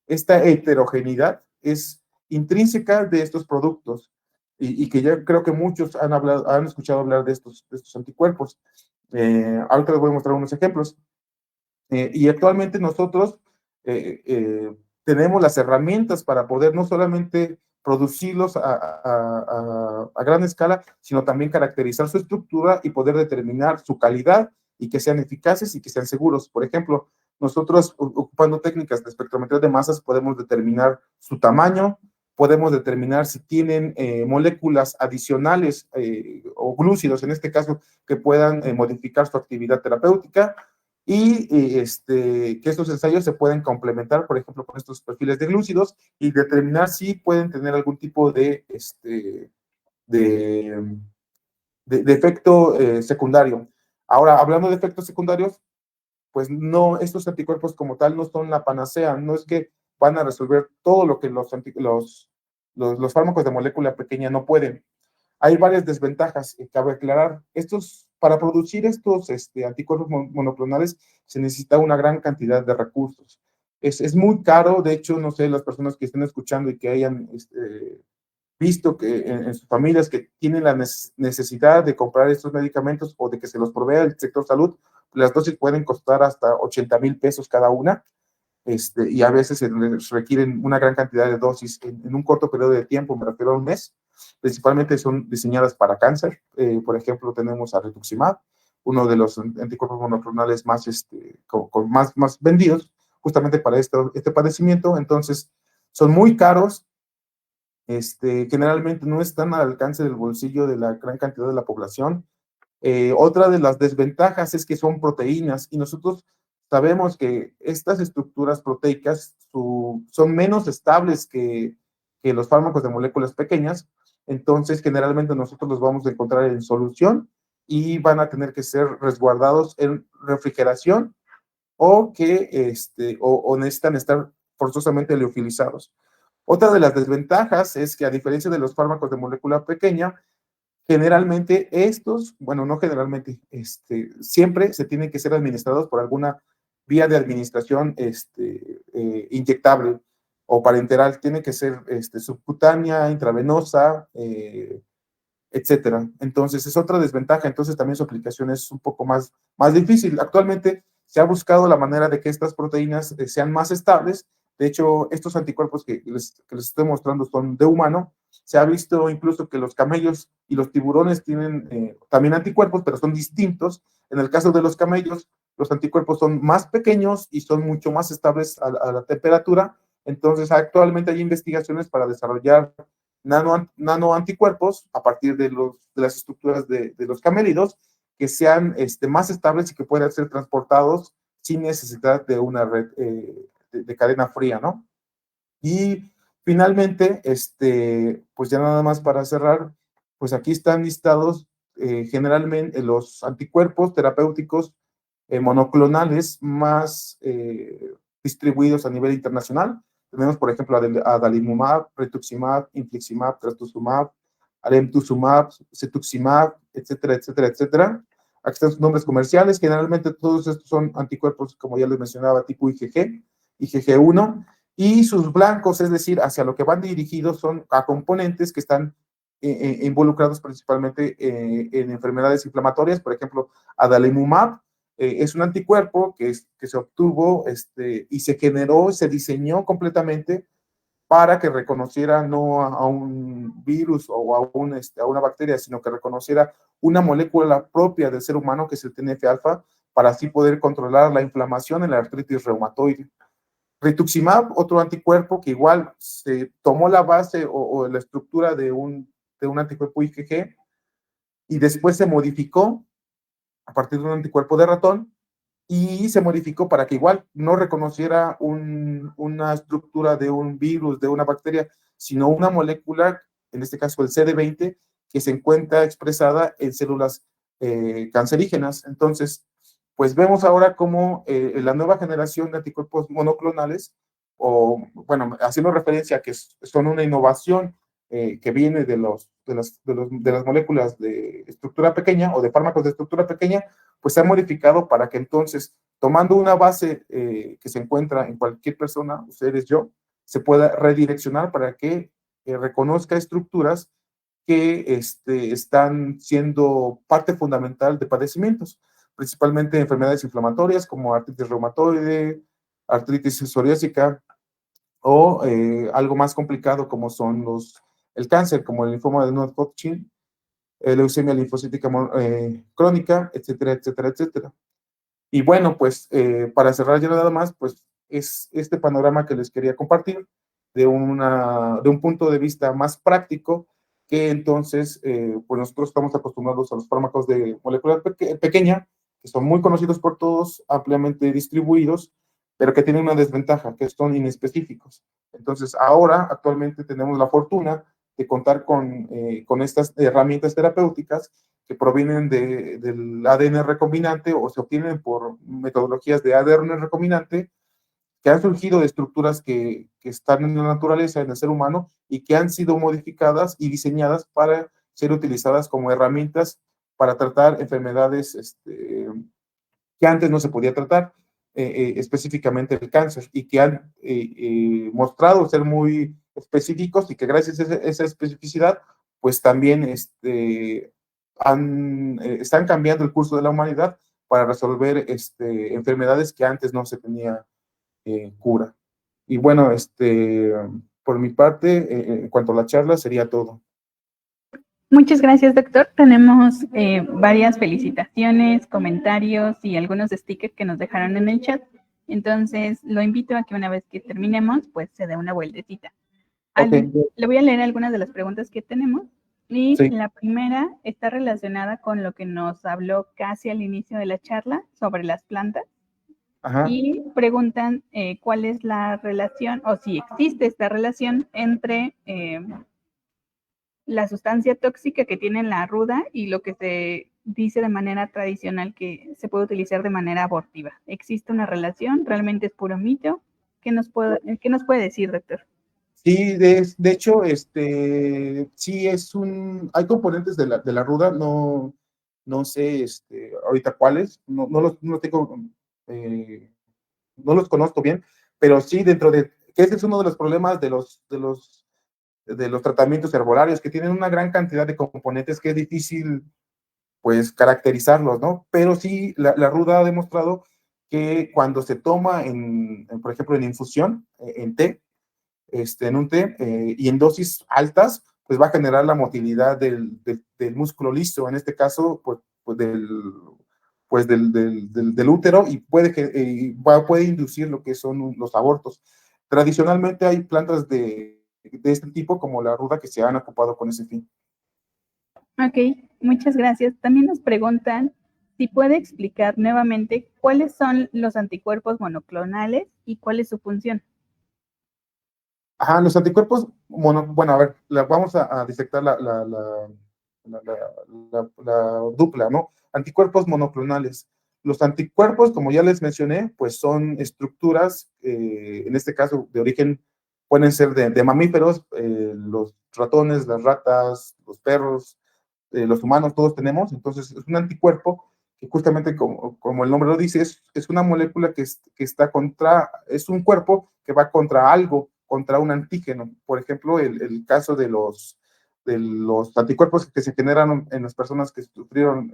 heterogeneidad es intrínseca de estos productos y que ya creo que muchos han escuchado hablar de estos anticuerpos. Ahorita les voy a mostrar unos ejemplos. Y actualmente nosotros tenemos las herramientas para poder no solamente producirlos a gran escala, sino también caracterizar su estructura y poder determinar su calidad y que sean eficaces y que sean seguros. Por ejemplo, nosotros ocupando técnicas de espectrometría de masas podemos determinar su tamaño, podemos determinar si tienen moléculas adicionales o glúcidos, en este caso, que puedan modificar su actividad terapéutica que estos ensayos se pueden complementar, por ejemplo, con estos perfiles de glúcidos y determinar si pueden tener algún tipo de, de efecto secundario. Ahora, hablando de efectos secundarios, pues no, estos anticuerpos como tal no son la panacea, no es que van a resolver todo lo que los fármacos de molécula pequeña no pueden. Hay varias desventajas que cabe aclarar. Para producir estos anticuerpos monoclonales se necesita una gran cantidad de recursos. Es muy caro, de hecho, no sé, las personas que estén escuchando y que hayan visto que en sus familias que tienen la necesidad de comprar estos medicamentos o de que se los provea el sector salud, las dosis pueden costar hasta 80,000 pesos cada una. Y a veces se requieren una gran cantidad de dosis en un corto periodo de tiempo, me refiero a un mes. Principalmente son diseñadas para cáncer. Por ejemplo, tenemos a rituximab, uno de los anticuerpos monoclonales más, más vendidos, justamente para este padecimiento. Entonces, son muy caros, generalmente no están al alcance del bolsillo de la gran cantidad de la población. Otra de las desventajas es que son proteínas y nosotros sabemos que estas estructuras proteicas son menos estables que los fármacos de moléculas pequeñas, entonces generalmente nosotros los vamos a encontrar en solución y van a tener que ser resguardados en refrigeración o necesitan estar forzosamente liofilizados. Otra de las desventajas es que a diferencia de los fármacos de molécula pequeña, generalmente bueno, no generalmente, siempre se tienen que ser administrados por alguna vía de administración inyectable o parenteral. Tiene que ser subcutánea, intravenosa, etcétera. Entonces, es otra desventaja. Entonces, también su aplicación es un poco más difícil. Actualmente se ha buscado la manera de que estas proteínas sean más estables De hecho, estos anticuerpos que les estoy mostrando son de humano. Se ha visto incluso que los camellos y los tiburones tienen también anticuerpos, pero son distintos. En el caso de los camellos, los anticuerpos son más pequeños y son mucho más estables a la temperatura. Entonces, actualmente hay investigaciones para desarrollar nano anticuerpos a partir de las estructuras de los camélidos que sean más estables y que puedan ser transportados sin necesidad de una red de cadena fría, ¿no? Y finalmente, pues ya nada más para cerrar, pues aquí están listados generalmente los anticuerpos terapéuticos monoclonales más distribuidos a nivel internacional. Tenemos, por ejemplo, adalimumab, rituximab, infliximab, trastuzumab, alemtuzumab, cetuximab, etcétera, etcétera, etcétera. Aquí están sus nombres comerciales. Generalmente todos estos son anticuerpos, como ya les mencionaba, tipo IgG, IgG1, y sus blancos, es decir, hacia lo que van dirigidos son a componentes que están involucrados principalmente en enfermedades inflamatorias. Por ejemplo, adalimumab es un anticuerpo que se obtuvo y se generó, se diseñó completamente para que reconociera no a un virus o a una bacteria, sino que reconociera una molécula propia del ser humano, que es el TNF-alfa, para así poder controlar la inflamación en la artritis reumatoide. Rituximab, otro anticuerpo que igual se tomó la base o la estructura de un anticuerpo IgG y después se modificó a partir de un anticuerpo de ratón y se modificó para que igual no reconociera una estructura de un virus, de una bacteria, sino una molécula, en este caso el CD20, que se encuentra expresada en células cancerígenas. Entonces, pues vemos ahora cómo la nueva generación de anticuerpos monoclonales, o bueno, haciendo referencia a que son una innovación que viene de las moléculas de estructura pequeña o de fármacos de estructura pequeña, pues se ha modificado para que entonces, tomando una base que se encuentra en cualquier persona, ustedes, yo, se pueda redireccionar para que reconozca estructuras que están siendo parte fundamental de padecimientos, principalmente enfermedades inflamatorias como artritis reumatoide, artritis psoriásica o algo más complicado como son el cáncer, como el linfoma de No-Hodgkin, leucemia linfocítica crónica, etcétera, etcétera, etcétera. Y bueno, pues para cerrar ya nada más, pues es este panorama que les quería compartir de un punto de vista más práctico, que entonces, pues nosotros estamos acostumbrados a los fármacos de molécula pequeña, que son muy conocidos por todos, ampliamente distribuidos, pero que tienen una desventaja, que son inespecíficos. Entonces, ahora, actualmente, tenemos la fortuna de contar con estas herramientas terapéuticas que provienen del ADN recombinante o se obtienen por metodologías de ADN recombinante que han surgido de estructuras que están en la naturaleza, en el ser humano, y que han sido modificadas y diseñadas para ser utilizadas como herramientas para tratar enfermedades que antes no se podía tratar, específicamente el cáncer, y que han mostrado ser muy específicos y que gracias a esa especificidad, pues también están cambiando el curso de la humanidad para resolver enfermedades que antes no se tenía cura. Y bueno, por mi parte, en cuanto a la charla, sería todo. Muchas gracias, doctor. Tenemos varias felicitaciones, comentarios y algunos stickers que nos dejaron en el chat. Entonces, lo invito a que una vez que terminemos, pues se dé una vueltecita. Okay. Le voy a leer algunas de las preguntas que tenemos. Y sí. La primera está relacionada con lo que nos habló casi al inicio de la charla sobre las plantas. Ajá. Y preguntan cuál es la relación o si existe esta relación entre la sustancia tóxica que tiene la ruda y lo que se dice de manera tradicional que se puede utilizar de manera abortiva. ¿Existe una relación? ¿Realmente es puro mito? ¿Qué nos puede decir, doctor? Sí, de hecho, sí hay componentes de la ruda, no sé ahorita cuáles, no tengo, no los conozco bien, pero sí que ese es uno de los problemas de los tratamientos herbolarios, que tienen una gran cantidad de componentes que es difícil, pues, caracterizarlos, ¿no? Pero sí, la ruda ha demostrado que cuando se toma, por ejemplo, en infusión, en té, en un té, y en dosis altas, pues va a generar la motilidad del músculo liso, en este caso, del útero, y puede inducir lo que son los abortos. Tradicionalmente hay plantas de este tipo, como la ruda, que se han ocupado con ese fin. Ok, muchas gracias. También nos preguntan si puede explicar nuevamente cuáles son los anticuerpos monoclonales y cuál es su función. Ajá, los anticuerpos, bueno, a ver, vamos a disectar la dupla, ¿no? Anticuerpos monoclonales. Los anticuerpos, como ya les mencioné, pues son estructuras, en este caso de origen, pueden ser de mamíferos, los ratones, las ratas, los perros, los humanos, todos tenemos. Entonces, es un anticuerpo que justamente como el nombre lo dice, es una molécula que está es un cuerpo que va contra algo, contra un antígeno. Por ejemplo, el caso de los anticuerpos que se generaron en las personas que sufrieron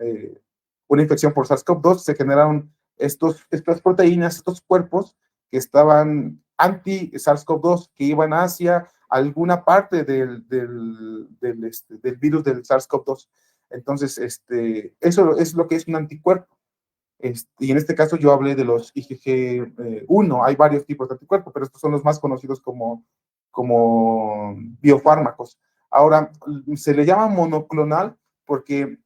una infección por SARS-CoV-2, se generaron estas proteínas, estos cuerpos que estaban anti-SARS-CoV-2, que iban hacia alguna parte del virus del SARS-CoV-2. Entonces, eso es lo que es un anticuerpo. Y en este caso yo hablé de los IgG1, hay varios tipos de anticuerpos, pero estos son los más conocidos como biofármacos. Ahora, se le llama monoclonal porque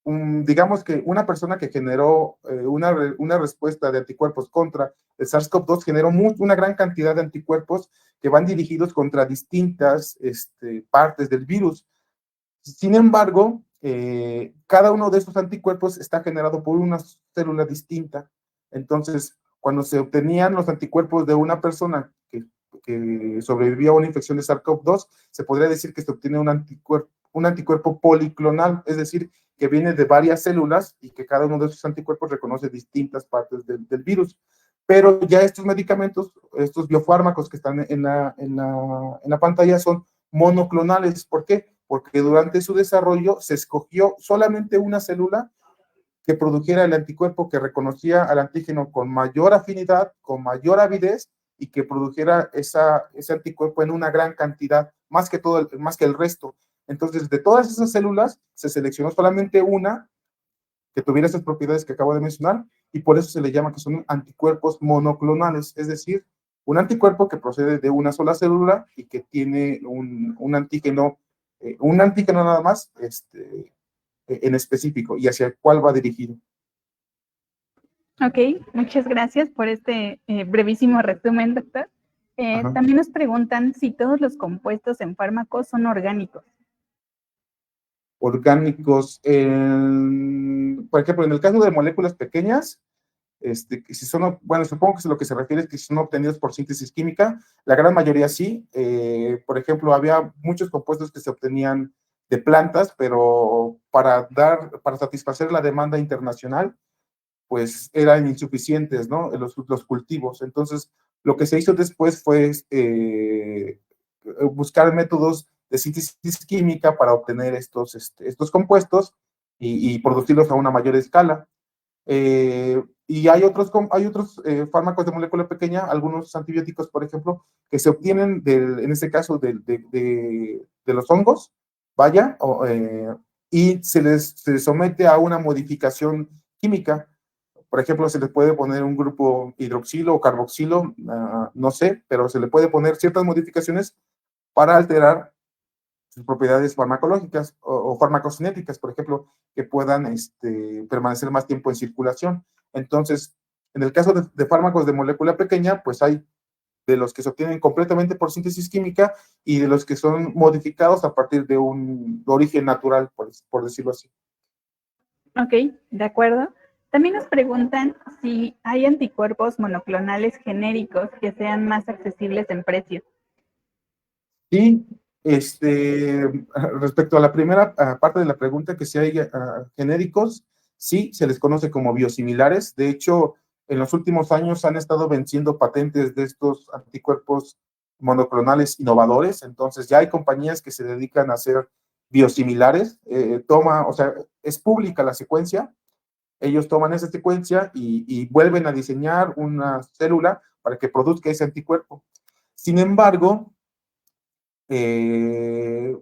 digamos que una persona que generó una respuesta de anticuerpos contra el SARS-CoV-2 generó una gran cantidad de anticuerpos que van dirigidos contra distintas partes del virus. Sin embargo, cada uno de estos anticuerpos está generado por una célula distinta. Entonces, cuando se obtenían los anticuerpos de una persona que sobrevivió a una infección de SARS-CoV-2, se podría decir que se obtiene un anticuerpo policlonal, es decir, que viene de varias células y que cada uno de esos anticuerpos reconoce distintas partes del virus. Pero ya estos medicamentos, estos biofármacos que están en la pantalla son monoclonales. ¿Por qué? Porque durante su desarrollo se escogió solamente una célula que produjera el anticuerpo que reconocía al antígeno con mayor afinidad, con mayor avidez, y que produjera ese anticuerpo en una gran cantidad, más que el resto. Entonces, de todas esas células, se seleccionó solamente una que tuviera esas propiedades que acabo de mencionar, y por eso se le llama que son anticuerpos monoclonales, es decir, un anticuerpo que procede de una sola célula y que tiene un antígeno nada más, en específico, y hacia el cual va dirigido. Ok, muchas gracias por este brevísimo resumen, doctor. También nos preguntan si todos los compuestos en fármacos son orgánicos. Orgánicos, por ejemplo, en el caso de moléculas pequeñas, si son, bueno, supongo que es lo que se refiere es que son obtenidos por síntesis química, la gran mayoría sí. Por ejemplo, había muchos compuestos que se obtenían de plantas, pero para satisfacer la demanda internacional, pues eran insuficientes, ¿no? Los cultivos. Entonces, lo que se hizo después fue buscar métodos de síntesis química para obtener estos compuestos y producirlos a una mayor escala. Y hay otros fármacos de molécula pequeña, algunos antibióticos, por ejemplo, que se obtienen, en este caso, de los hongos, vaya, y se les somete a una modificación química. Por ejemplo, se le puede poner un grupo hidroxilo o carboxilo, no sé, pero se le puede poner ciertas modificaciones para alterar sus propiedades farmacológicas o farmacocinéticas, por ejemplo, que puedan permanecer más tiempo en circulación. Entonces, en el caso de fármacos de molécula pequeña, pues hay de los que se obtienen completamente por síntesis química y de los que son modificados a partir de un origen natural, por decirlo así. Ok, de acuerdo. También nos preguntan si hay anticuerpos monoclonales genéricos que sean más accesibles en precio. Y respecto a la primera parte de la pregunta, que si hay genéricos, sí, se les conoce como biosimilares. De hecho, en los últimos años han estado venciendo patentes de estos anticuerpos monoclonales innovadores. Entonces, ya hay compañías que se dedican a hacer biosimilares. O sea, es pública la secuencia. ellos toman esa secuencia y vuelven a diseñar una célula para que produzca ese anticuerpo. Sin embargo, eh,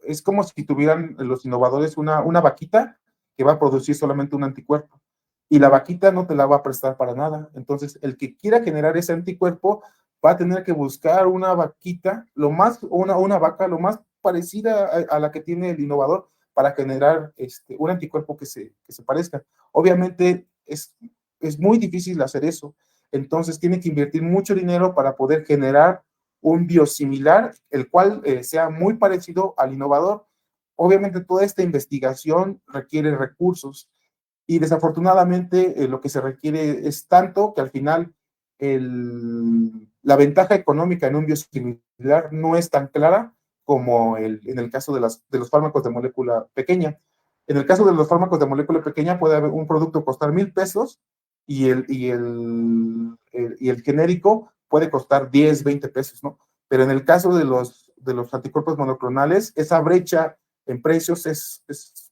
es como si tuvieran los innovadores una vaquita que va a producir solamente un anticuerpo y la vaquita no te la va a prestar para nada. Entonces, el que quiera generar ese anticuerpo va a tener que buscar una vaquita, una vaca lo más parecida a la que tiene el innovador para generar un anticuerpo que se parezca. Obviamente es muy difícil hacer eso. Entonces, tiene que invertir mucho dinero para poder generar un biosimilar, el cual sea muy parecido al innovador. Obviamente toda esta investigación requiere recursos y desafortunadamente lo que se requiere es tanto que al final la ventaja económica en un biosimilar no es tan clara como en el caso de los fármacos de molécula pequeña. En el caso de los fármacos de molécula pequeña puede haber un producto costar 1,000 pesos y el genérico puede costar 10, 20 pesos, ¿no? Pero en el caso de los anticuerpos monoclonales, esa brecha en precios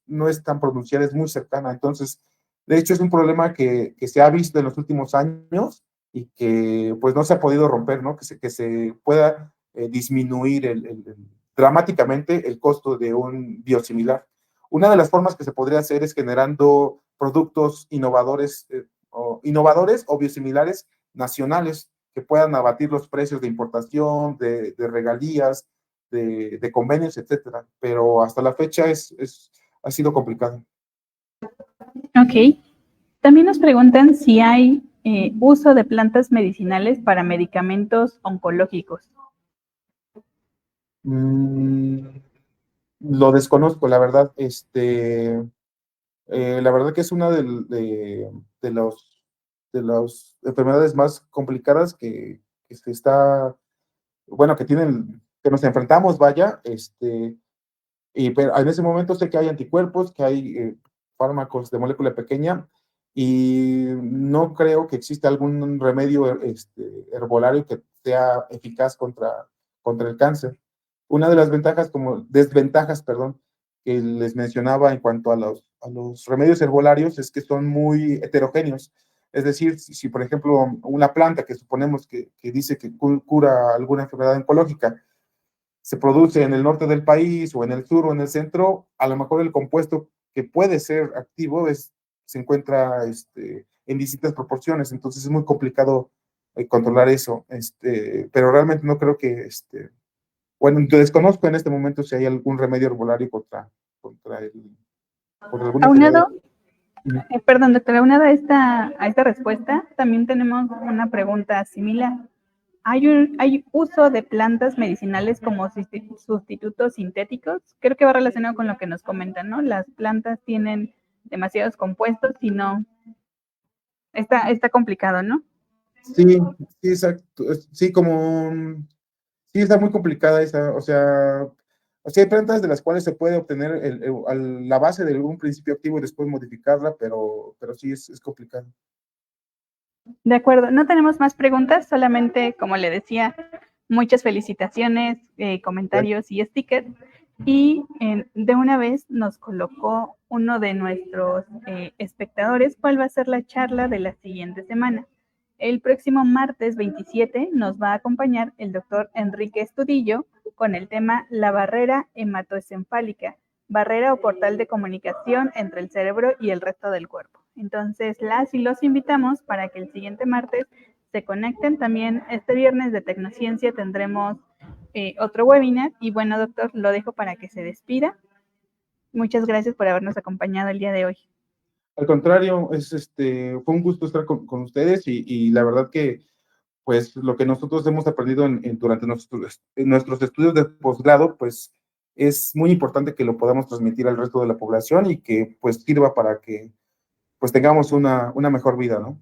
no es tan pronunciada, es muy cercana. Entonces, de hecho, es un problema que se ha visto en los últimos años y que pues no se ha podido romper, ¿no? Que se pueda disminuir dramáticamente el costo de un biosimilar. Una de las formas que se podría hacer es generando productos innovadores o biosimilares nacionales que puedan abatir los precios de importación, de regalías, de convenios, etcétera. Pero hasta la fecha ha sido complicado. Ok. También nos preguntan si hay uso de plantas medicinales para medicamentos oncológicos. Lo desconozco, la verdad. La verdad que es una de los, de las enfermedades más complicadas que se está, bueno, que nos enfrentamos, vaya, pero en ese momento sé que hay anticuerpos, que hay fármacos de molécula pequeña, y no creo que exista algún remedio herbolario que sea eficaz contra el cáncer. Una de las desventajas, perdón, que les mencionaba en cuanto a los remedios herbolarios es que son muy heterogéneos. Es decir, si por ejemplo una planta que suponemos que dice que cura alguna enfermedad oncológica, se produce en el norte del país o en el sur o en el centro, a lo mejor el compuesto que puede ser activo se encuentra en distintas proporciones, entonces es muy complicado controlar eso, pero realmente no creo que, bueno, desconozco en este momento si hay algún remedio herbolario contra alguna enfermedad. Aunado, perdón, doctor, aunado a esta respuesta, también tenemos una pregunta similar. ¿Hay uso de plantas medicinales como sustitutos sintéticos? Creo que va relacionado con lo que nos comentan, ¿no? Las plantas tienen demasiados compuestos y no, está complicado, ¿no? Sí, sí, exacto. Sí, sí, está muy complicada esa, o sea, hay plantas de las cuales se puede obtener la base de un principio activo y después modificarla, pero sí es complicado. De acuerdo, no tenemos más preguntas, solamente, como le decía, muchas felicitaciones, comentarios y stickers. Y de una vez nos colocó uno de nuestros espectadores cuál va a ser la charla de la siguiente semana. El próximo martes 27 nos va a acompañar el doctor Enrique Estudillo con el tema La barrera hematoencefálica, barrera o portal de comunicación entre el cerebro y el resto del cuerpo. Entonces, las y los invitamos para que el siguiente martes se conecten. También este viernes de Tecnociencia tendremos otro webinar. Y bueno, doctor, lo dejo para que se despida. Muchas gracias por habernos acompañado el día de hoy. Al contrario, fue un gusto estar con ustedes y la verdad que pues lo que nosotros hemos aprendido durante nuestros estudios de posgrado, pues es muy importante que lo podamos transmitir al resto de la población y que pues sirva para que pues tengamos una mejor vida, ¿no?